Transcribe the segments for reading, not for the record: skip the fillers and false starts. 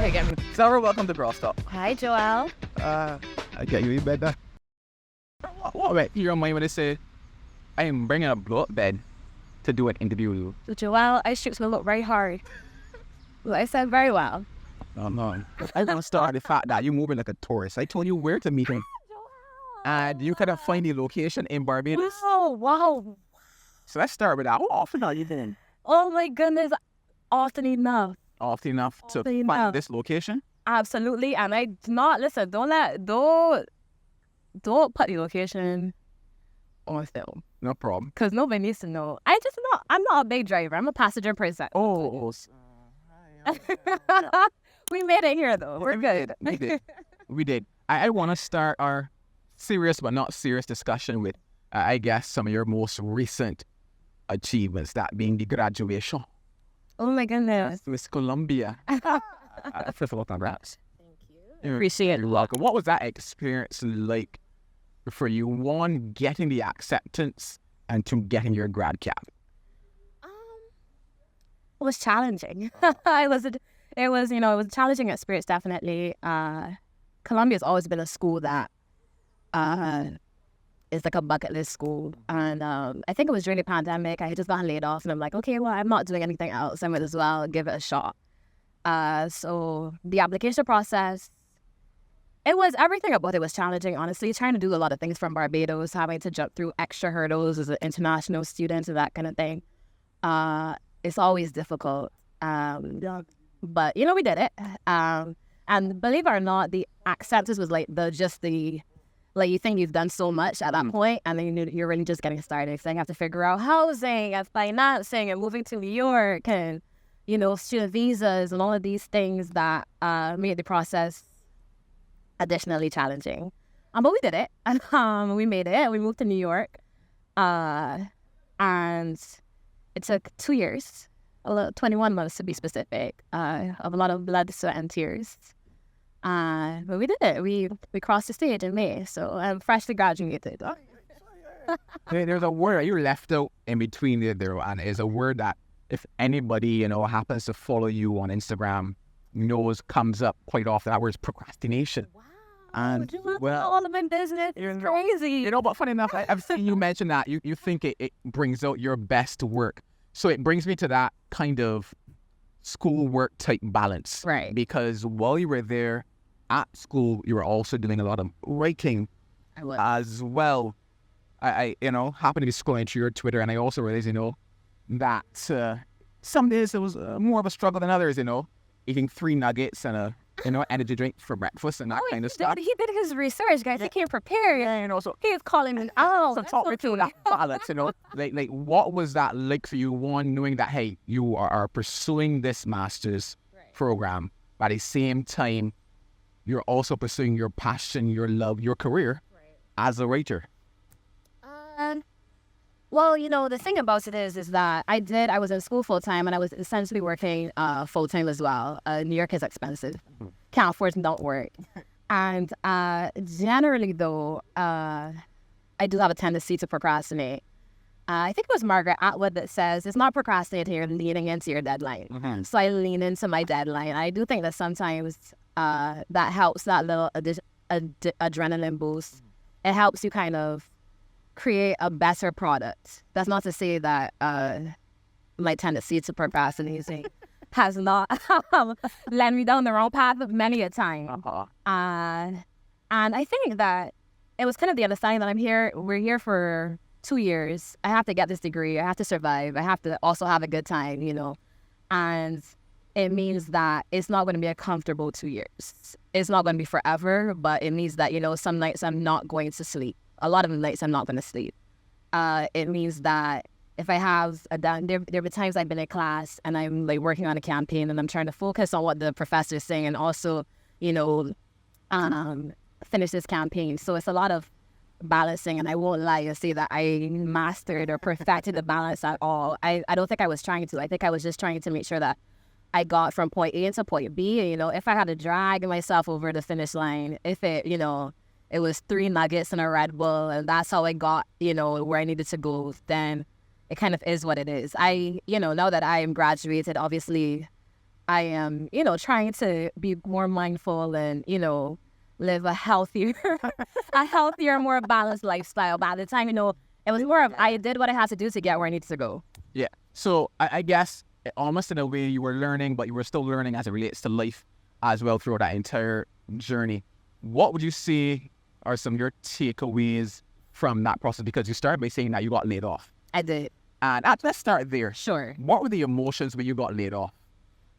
again. Zahra, welcome to Girl Stop. Hi, Joelle. I get you in bed now. What about your mind when they say, I am bringing a blow-up bed to do an interview with you? So, Joelle, I stripped my look very hard. Well, I said very well. No. I want to start the fact that you're moving like a tourist. I told you where to meet him. And you could have find the location in Barbados. Wow. So let's start with that. How often are you there? Oh my goodness. Often enough. Often enough to Often find enough. this location? Absolutely. And I do not, listen, don't put the location on film. No problem. Because nobody needs to know. I'm not a big driver. I'm a passenger person. Oh. We made it here, though. We're good. We did. I want to start our serious but not serious discussion with, I guess, some of your most recent achievements, that being the graduation. Oh, my goodness. Miss Columbia. First of all, congrats. Thank you. Appreciate it. You're welcome. What was that experience like for you? One, getting the acceptance, and two, getting your grad cap. It was challenging. It was a challenging experience, definitely. Columbia's always been a school that is like a bucket list school. And I think it was during the pandemic. I had just gotten laid off, and I'm like, okay, well, I'm not doing anything else. I might as well give it a shot. So the application process, everything about it was challenging, honestly. Trying to do a lot of things from Barbados, having to jump through extra hurdles as an international student and that kind of thing. It's always difficult. But, we did it. And believe it or not, the acceptance was you think you've done so much at that point, and then you're really just getting started. So you have to figure out housing and financing and moving to New York and, student visas and all of these things that made the process additionally challenging. But we did it. And we made it. We moved to New York. And it took 2 years, 21 months to be specific, of a lot of blood, sweat, and tears. But we did it. We crossed the stage in May, so I'm freshly graduated. There's a word you left out in between there, and it's a word that if anybody, happens to follow you on Instagram, comes up quite often. That word is procrastination. Wow. And all of my business. It's crazy. But funny enough, I've seen you mention that. You think it brings out your best work. So it brings me to that kind of schoolwork type balance. Right. Because while you were there at school, you were also doing a lot of writing as well. I happened to be scrolling through your Twitter, and I also realized, that some days it was more of a struggle than others, eating 3 nuggets and a energy drink for breakfast and that kind of stuff. He did his research, guys. He came prepared. Yeah, so he's calling me out. So talk me through that balance, like what was that like for you? One, knowing that, hey, you are pursuing this master's program, but at the same time, you're also pursuing your passion, your love, your career as a writer. Well, the thing about it is that I was in school full-time, and I was essentially working full-time as well. New York is expensive. Can't afford to not work. And generally, though, I do have a tendency to procrastinate. I think it was Margaret Atwood that says, it's not procrastinating, you're leaning into your deadline. Mm-hmm. So I lean into my deadline. I do think that sometimes that helps, that little adrenaline boost. It helps you kind of create a better product. That's not to say that my tendency to procrastinating has not led me down the wrong path many a time. Uh-huh. And I think that it was kind of the understanding that we're here for 2 years. I have to get this degree. I have to survive. I have to also have a good time, And it means that it's not going to be a comfortable 2 years. It's not going to be forever, but it means that, some nights I'm not going to sleep. A lot of the nights I'm not going to sleep. It means that if I have there have been times I've been in class and I'm like working on a campaign and I'm trying to focus on what the professor is saying and also, finish this campaign. So it's a lot of balancing, and I won't lie and say that I mastered or perfected the balance at all. I don't think I was trying to. I think I was just trying to make sure that I got from point A to point B. If I had to drag myself over the finish line, if it, it was 3 nuggets and a Red Bull, and that's how I got, where I needed to go, then it kind of is what it is. Now that I am graduated, obviously, I am, trying to be more mindful and, live a healthier, more balanced lifestyle. But at the time, it was more of I did what I had to do to get where I needed to go. Yeah. So I guess almost in a way you were learning, but you were still learning as it relates to life as well throughout that entire journey. What would you say are some of your takeaways from that process? Because you started by saying that you got laid off. I did. And let's start there. Sure. What were the emotions when you got laid off?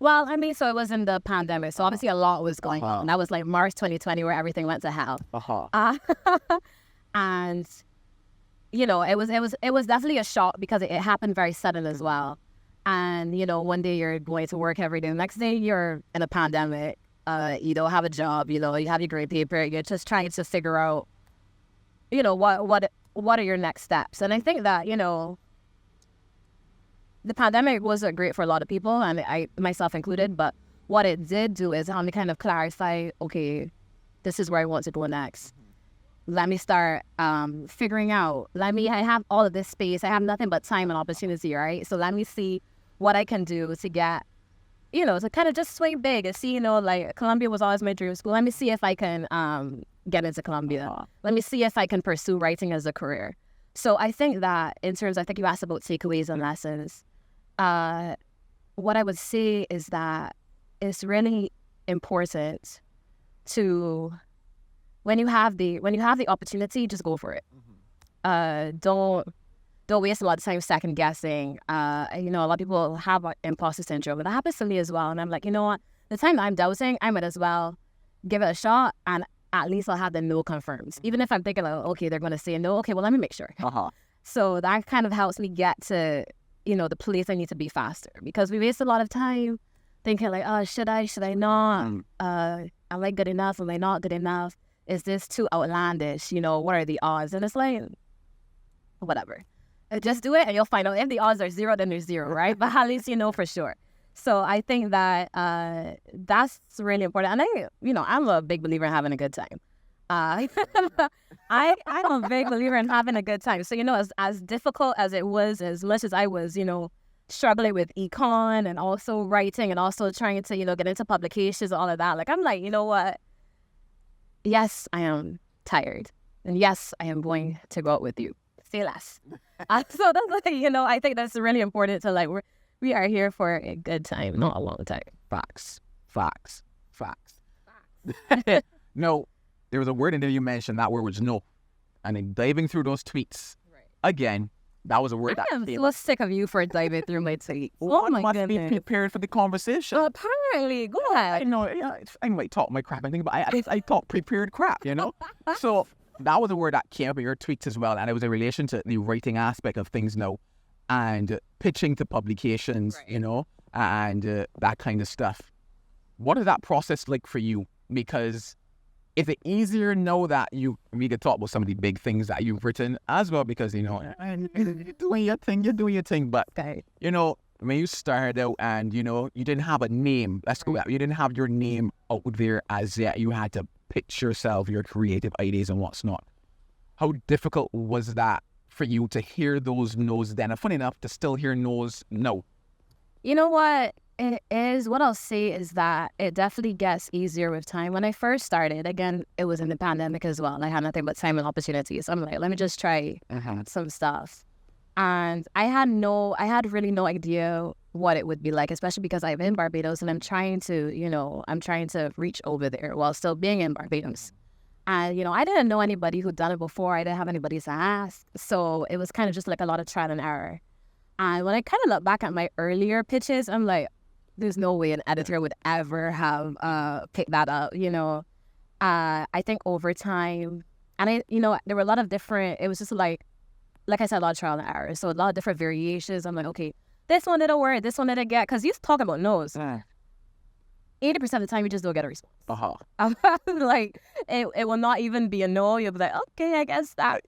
Well, so it was in the pandemic. So obviously a lot was going on. That was like March 2020 where everything went to hell. And, it was definitely a shock because it happened very sudden as well. And, one day you're going to work every day. The next day you're in a pandemic. You don't have a job, you have your grade paper. You're just trying to figure out, what are your next steps? And I think that, the pandemic wasn't great for a lot of people, and I myself included, but what it did do is help me kind of clarify, okay, this is where I want to go next. Let me start figuring out, I have all of this space. I have nothing but time and opportunity, right? So let me see what I can do to get, to kind of just swing big and see, like Columbia was always my dream school. Let me see if I can get into Columbia. Let me see if I can pursue writing as a career. So I think that I think you asked about takeaways and lessons. What I would say is that it's really important to, when you have the opportunity, just go for it. Don't waste a lot of time second guessing. A lot of people have imposter syndrome, but that happens to me as well. And I'm like, you know what? The time that I'm doubting, I might as well give it a shot, and at least I'll have the no confirmed. Even if I'm thinking, like, okay, they're going to say no. Okay, well, let me make sure. So that kind of helps me get to, the place I need to be faster, because we waste a lot of time thinking like, oh, should I not? Am I good enough? Am I not good enough? Is this too outlandish? What are the odds? And it's like, whatever. Just do it and you'll find out. If the odds are zero, then there's zero, right? But at least you know for sure. So I think that that's really important. And I'm a big believer in having a good time. I'm a big believer in having a good time. So, as difficult as it was, as much as I was, struggling with econ and also writing and also trying to, get into publications and all of that. Like, I'm like, you know what? Yes, I am tired. And yes, I am going to go out with you. Say less. So that's like, I think that's really important to like, we are here for a good time, not a long time. Facts. No, there was a word in there you mentioned. That word was no. And in diving through those tweets, again, that was a word I am so sick of you for diving through my tweets. Oh my goodness. Be prepared for the conversation. Apparently. Go ahead. I might talk my crap, but I talk prepared crap, So that was a word that came up in your tweets as well. And it was in relation to the writing aspect of things now and pitching to publications, right. And that kind of stuff. What is that process like for you? Because is it easier now that we could talk about some of the big things that you've written as well? Because, you're doing your thing. But, when you started out and, you didn't have a name, you didn't have your name out there as yet. You had to pitch yourself, your creative ideas and what's not. How difficult was that for you to hear those no's then? And funny enough, to still hear no's no. You know what it is? What I'll say is that it definitely gets easier with time. When I first started, again, it was in the pandemic as well. I had nothing but time and opportunities. I'm like, let me just try some stuff. And I had really no idea what it would be like, especially because I'm in Barbados and I'm trying to reach over there while still being in Barbados. And, I didn't know anybody who'd done it before. I didn't have anybody to ask. So it was kind of just like a lot of trial and error. And when I kind of look back at my earlier pitches, I'm like, there's no way an editor would ever have picked that up, I think over time, and there were a lot of different, it was just like I said, a lot of trial and error. So a lot of different variations. I'm like, okay, this one didn't work, this one didn't get, because he's talking about no's. 80% of the time, you just don't get a response. Like, it will not even be a no. You'll be like, okay, I guess that,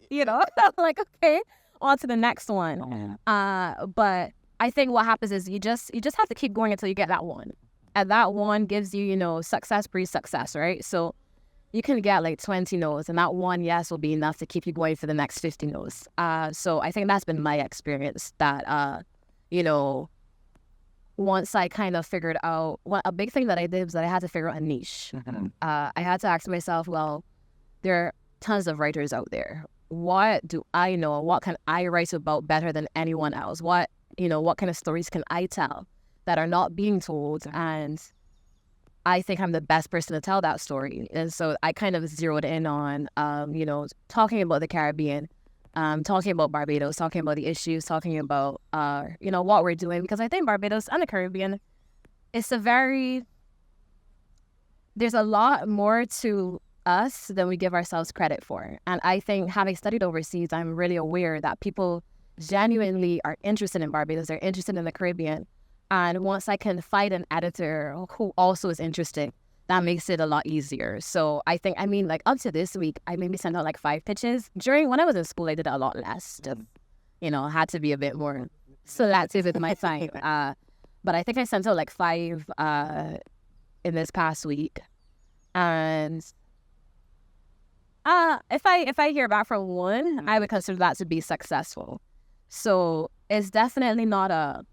like, okay, on to the next one. But I think what happens is you just have to keep going until you get that one. And that one gives you, success breeds success, right? So you can get like 20 no's, and that one yes will be enough to keep you going for the next 50 no's. So I think that's been my experience that, once I kind of figured out, a big thing that I did was that I had to figure out a niche. I had to ask myself, well, there are tons of writers out there. What do I know? What can I write about better than anyone else? What kind of stories can I tell that are not being told? And I think I'm the best person to tell that story. And so I kind of zeroed in on, talking about the Caribbean, talking about Barbados, talking about the issues, talking about, what we're doing. Because I think Barbados and the Caribbean, there's a lot more to us than we give ourselves credit for. And I think having studied overseas, I'm really aware that people genuinely are interested in Barbados, they're interested in the Caribbean. And once I can find an editor who also is interested, that makes it a lot easier. So I think, up to this week, I maybe sent out like 5 pitches. When I was in school, I did it a lot less. Just, had to be a bit more selective with my time. But I think I sent out like 5 in this past week. And if I hear back from one, I would consider that to be successful. So it's definitely not a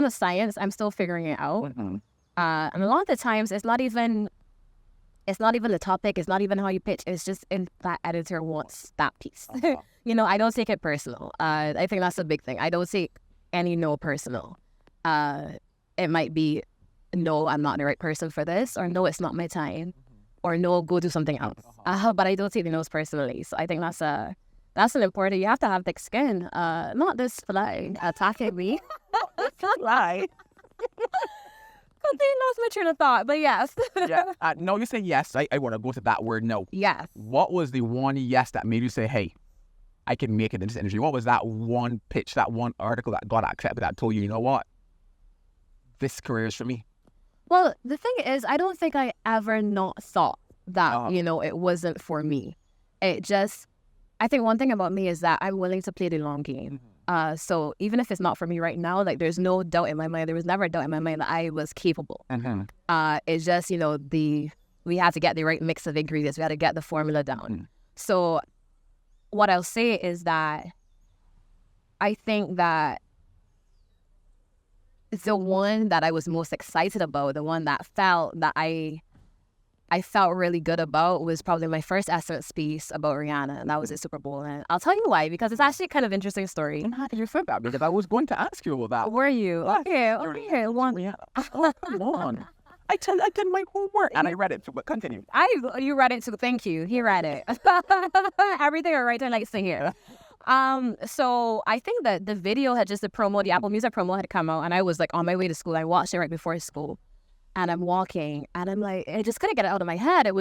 science. I'm still figuring it out. And a lot of the times it's not even the topic, it's not even how you pitch, it's just if that editor wants that piece. I don't take it personal. I think that's a big thing. I don't take any no personal. It might be, no, I'm not the right person for this, or no, it's not my time, or no, go do something else. But I don't take the no's personally. So I think that's an important. You have to have thick skin. Not this fly attacking me. Fly. Completely lost my train of thought, but yes. Yeah. No, you say yes. I want to go to that word no. Yes. What was the one yes that made you say, hey, I can make it in this industry? What was that one pitch, that one article that got accepted that told you, you know what? This career is for me? Well, the thing is, I don't think I ever not thought that, it wasn't for me. I think one thing about me is that I'm willing to play the long game. So even if it's not for me right now, like there's no doubt in my mind. There was never a doubt in my mind that I was capable. It's just, we had to get the right mix of ingredients. We had to get the formula down. So what I'll say is that I think that the one that I was most excited about, the one that I felt really good about, was probably my first Essence piece about Rihanna, and that was at Super Bowl. And I'll tell you why, because it's actually kind of interesting story. I'm happy you said that, because I was going to ask you about that. Were you? Okay. Rihanna. Oh, come on. I did my homework and I read it too, but continue. You read it too. Thank you. He read it. Everything a writer likes to hear. So I think that the video had just the Apple Music promo had come out, and I was like on my way to school. I watched it right before school. And I'm walking, and I'm like, I just couldn't get it out of my head. I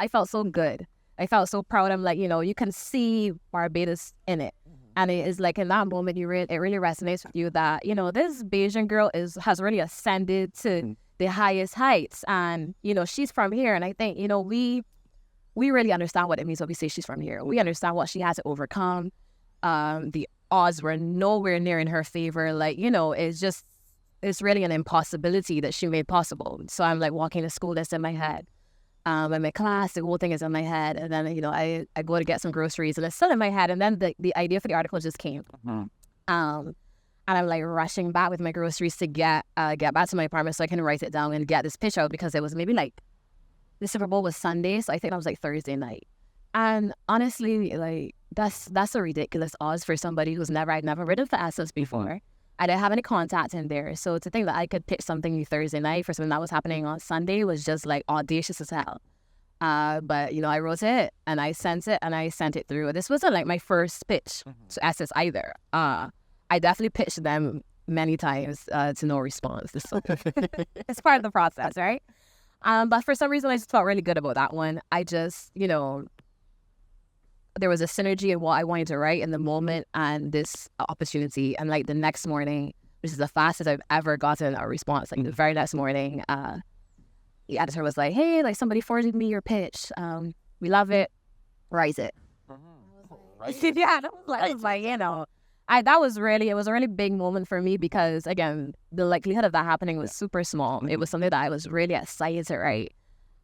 felt so good. I felt so proud. I'm like, you can see Barbados in it. And it is like in that moment, it really resonates with you that, this Bayesian girl has really ascended to the highest heights. And, she's from here. And I think, we really understand what it means when we say she's from here. We understand what she had to overcome. The odds were nowhere near in her favor. Like, it's really an impossibility that she made possible. So I'm like walking to school, that's in my head. In my class, the whole thing is in my head. And then, I go to get some groceries and it's still in my head. And then the idea for the article just came. And I'm like rushing back with my groceries to get back to my apartment so I can write it down and get this pitch out, because it was maybe like the Super Bowl was Sunday. So I think that was like Thursday night. And honestly, like that's a ridiculous odds for somebody I'd never written for Essence before. I didn't have any contact in there. So to think that I could pitch something Thursday night for something that was happening on Sunday was just like audacious as hell. But, I wrote it and I sent it through. This wasn't like my first pitch to Essence either. I definitely pitched them many times to no response. It's part of the process, right? But for some reason, I just felt really good about that one. I just, there was a synergy in what I wanted to write in the moment and this opportunity. And like the next morning, which is the fastest I've ever gotten a response, like the very next morning, the editor was like, hey, like somebody forwarded me your pitch. We love it. Write it. Yeah, that was like, it was a really big moment for me, because again, the likelihood of that happening was super small. It was something that I was really excited to write.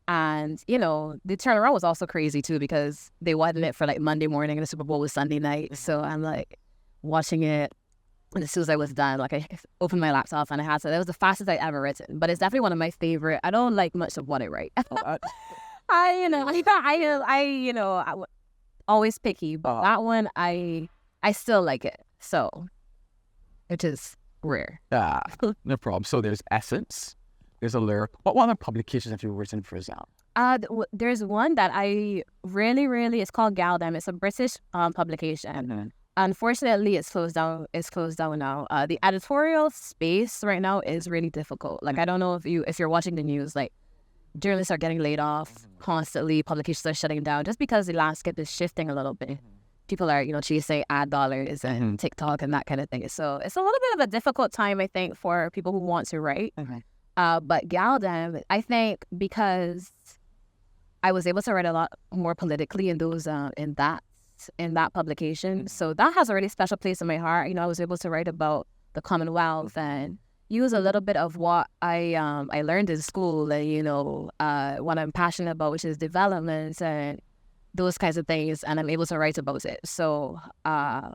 And, the turnaround was also crazy too, because they wanted it for like Monday morning and the Super Bowl was Sunday night. So I'm like watching it And as soon as I was done, like I opened my laptop and I had to. That was the fastest I ever written. But it's definitely one of my favorite. I don't like much of what I write. I always picky, but that one I still like it. So, which is rare. No problem. So there's Essence, there's Allure. What other publications have you written for Zal? There's one that I really, it's called Galdem. It's a British publication. Unfortunately, it's closed down. It's closed down now. The editorial space right now is really difficult. Like, I don't know if you're watching the news, like journalists are getting laid off constantly. Publications are shutting down just because the landscape is shifting a little bit. People are, chasing ad dollars and TikTok and that kind of thing. So it's a little bit of a difficult time, I think, for people who want to write. But Galdem, I think, because I was able to write a lot more politically in those in that publication. So that has a really special place in my heart. I was able to write about the Commonwealth and use a little bit of what I learned in school and, what I'm passionate about, which is development and those kinds of things. And I'm able to write about it. So that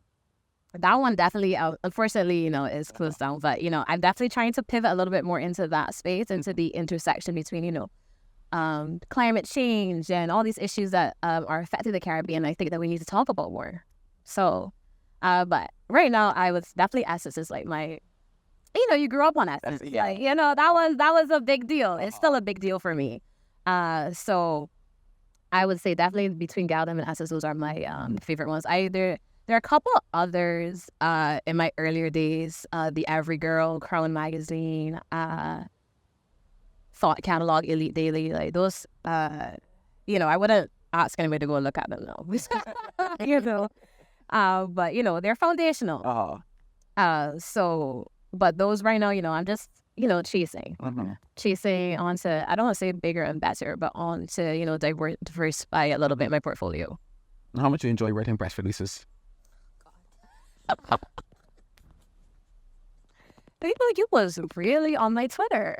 one definitely, unfortunately, is closed down. But, I'm definitely trying to pivot a little bit more into that space, into the intersection between, climate change and all these issues that are affecting the Caribbean. I think that we need to talk about more. So, but right now, I was definitely Essence is like my, you grew up on Essence. Yeah. Like, that was a big deal. It's still a big deal for me. So I would say definitely between Galdem and Essence, those are my favorite ones. There are a couple others in my earlier days. The Every Girl, Crown Magazine, Thought Catalog, Elite Daily, like those, I wouldn't ask anybody to go look at them now. But, they're foundational. But those right now, I'm just, chasing onto, I don't want to say bigger and better, but on to, diversify a little bit my portfolio. How much do you enjoy writing press releases? You was really on my Twitter.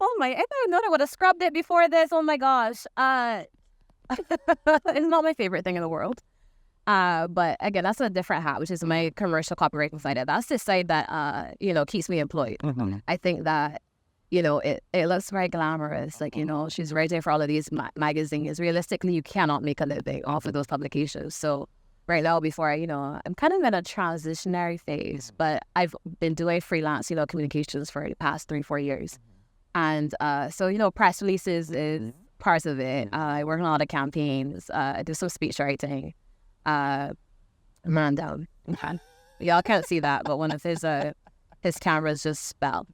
Oh my, I didn't know I would have scrubbed it before this. Oh my gosh. It's not my favorite thing in the world. But again, that's a different hat, which is my commercial copywriting side. That's the side that, keeps me employed. I think that, it looks very glamorous. Like, she's writing for all of these magazines. Realistically, you cannot make a living off of those publications. So right now, I'm kind of in a transitionary phase, but I've been doing freelance, communications for the past 3-4 years. And so, press releases is part of it. I work on a lot of campaigns. I do some speech writing. Man down. Y'all can't see that, but one of his cameras just spelled.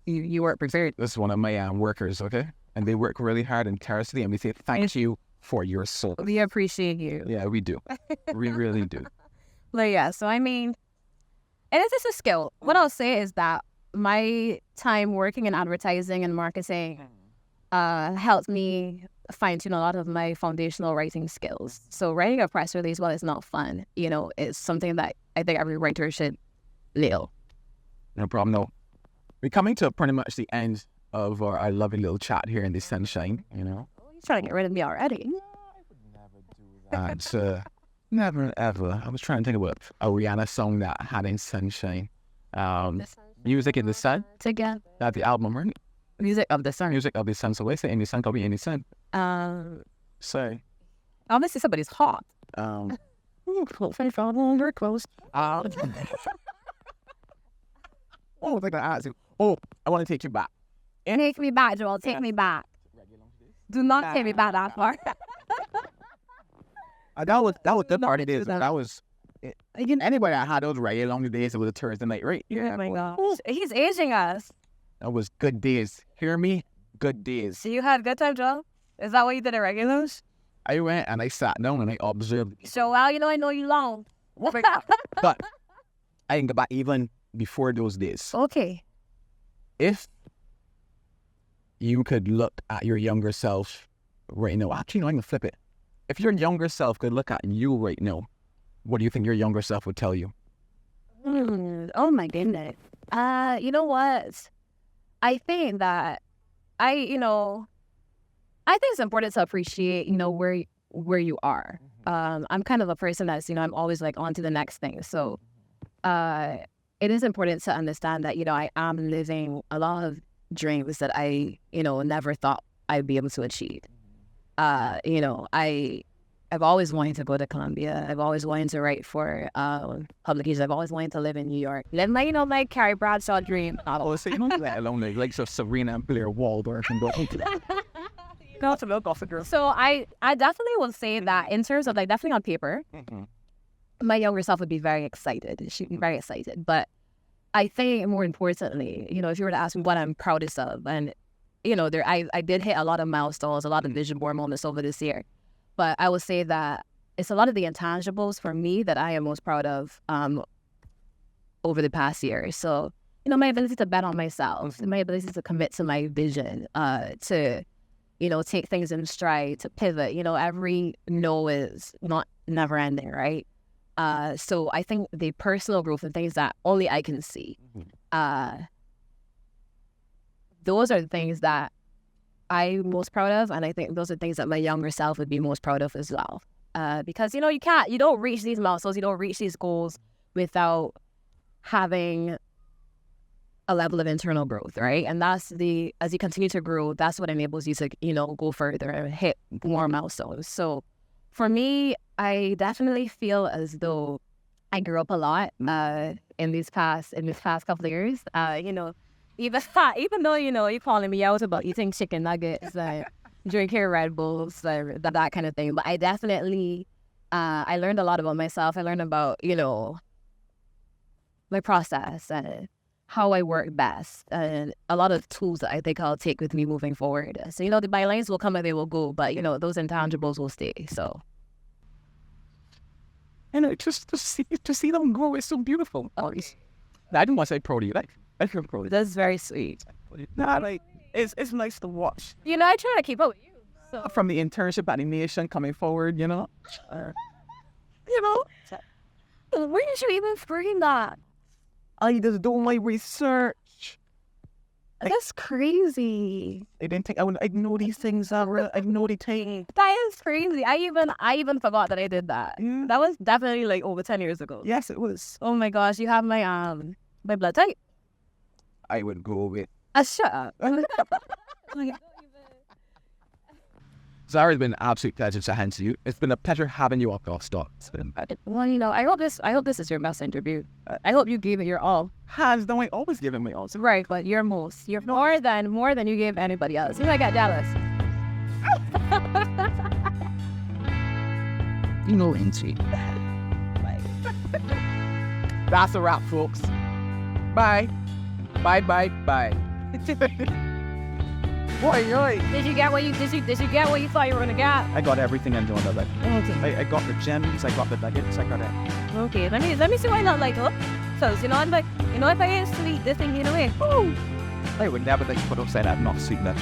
You work prepared. This is one of my workers, okay? And they work really hard and tirelessly, and we say thank you for your soul. We appreciate you. Yeah, we do. We really do. But yeah, so I mean, it is just a skill. What I'll say is that my time working in advertising and marketing helped me fine-tune a lot of my foundational writing skills. So writing a press release, while it's not fun, it's something that I think every writer should nail. No problem, no. We're coming to pretty much the end of our lovely little chat here in the sunshine, He's trying to get rid of me already. No, I would never do that. Never, ever. I was trying to think about a Rihanna song that had in sunshine. Music in the Sun. Together. That's the album, right? Music of the Sun. Music of the Sun. So let's say in the sun, could be in the sun. So. Obviously somebody's hot. Very close. Oh, I think I asked you. Oh, I want to take you back. Take me back, Joel. Take me back. Do not take me back that far. That was the part it is. That was anybody that had those regular long days, it was a Thursday night, right? Yeah. Oh my gosh. He's aging us. That was good days. Hear me? Good days. So you had a good time, Joel? Is that what you did at regulars? I went and I sat down and I observed. So, well, I know you long. But I think about even before those days. Okay. If you could look at your younger self right now, actually, no, I'm going to flip it. If your younger self could look at you right now, what do you think your younger self would tell you? Oh, my goodness. You know what? I think that I think it's important to appreciate, where you are. I'm kind of a person that's, I'm always like on to the next thing. So it is important to understand that, I am living a lot of dreams that I, never thought I'd be able to achieve. I've always wanted to go to Columbia. I've always wanted to write for publications. I've always wanted to live in New York. Live my, like Carrie Bradshaw dream. Oh, so you don't let alone like so Serena and Blair Waldorf and go. Not to look off a girl. So I definitely will say that in terms of like definitely on paper, my younger self would be very excited. She'd be very excited. But I think more importantly, if you were to ask me what I'm proudest of, and I did hit a lot of milestones, a lot of vision board moments over this year. But I would say that it's a lot of the intangibles for me that I am most proud of over the past year. So, my ability to bet on myself, my ability to commit to my vision, to, take things in stride, to pivot. Every no is not never ending, right? So I think the personal growth and things that only I can see, those are the things that I'm most proud of, and I think those are things that my younger self would be most proud of as well. Because you don't reach these milestones, you don't reach these goals without having a level of internal growth, right? And as you continue to grow, that's what enables you to, go further and hit more milestones. So for me, I definitely feel as though I grew up a lot in these past couple of years. Even though, you're calling me out about eating chicken nuggets, drinking Red Bulls, that kind of thing. But I definitely, I learned a lot about myself. I learned about, my process and how I work best, and a lot of tools that I think I'll take with me moving forward. So, the bylines will come and they will go, but, those intangibles will stay, so. Just to see them grow is so beautiful. I didn't want to say proud of you, I feel proud of you. That's very sweet. Nah, it's nice to watch. I try to keep up with you. So. From the internship animation coming forward, where did you even bring that? I just do my research. That's crazy. I didn't think I know these things. I know the thing. That is crazy. I even forgot that I did that. Yeah. That was definitely like over 10 years ago. Yes, it was. Oh my gosh, you have my blood type. I would go with. Shut up. Zahra, it's been an absolute pleasure to hand to you. It's been a pleasure having you up, Stock. Well, I hope this is your best interview. I hope you gave it your all. Hands down, I always give it my all. Right, but you're more than you gave anybody else. I got jealous. Into. That's a wrap, folks. Bye. Bye. Boy. Did you get what you thought you were gonna get? I got everything I'm doing of it. Okay. I got the gems, I got the nuggets, I got it. Okay, let me see why not like so I'm like, if I get sweet, this thing get away. Oh, I would never think put upside that not sweet enough.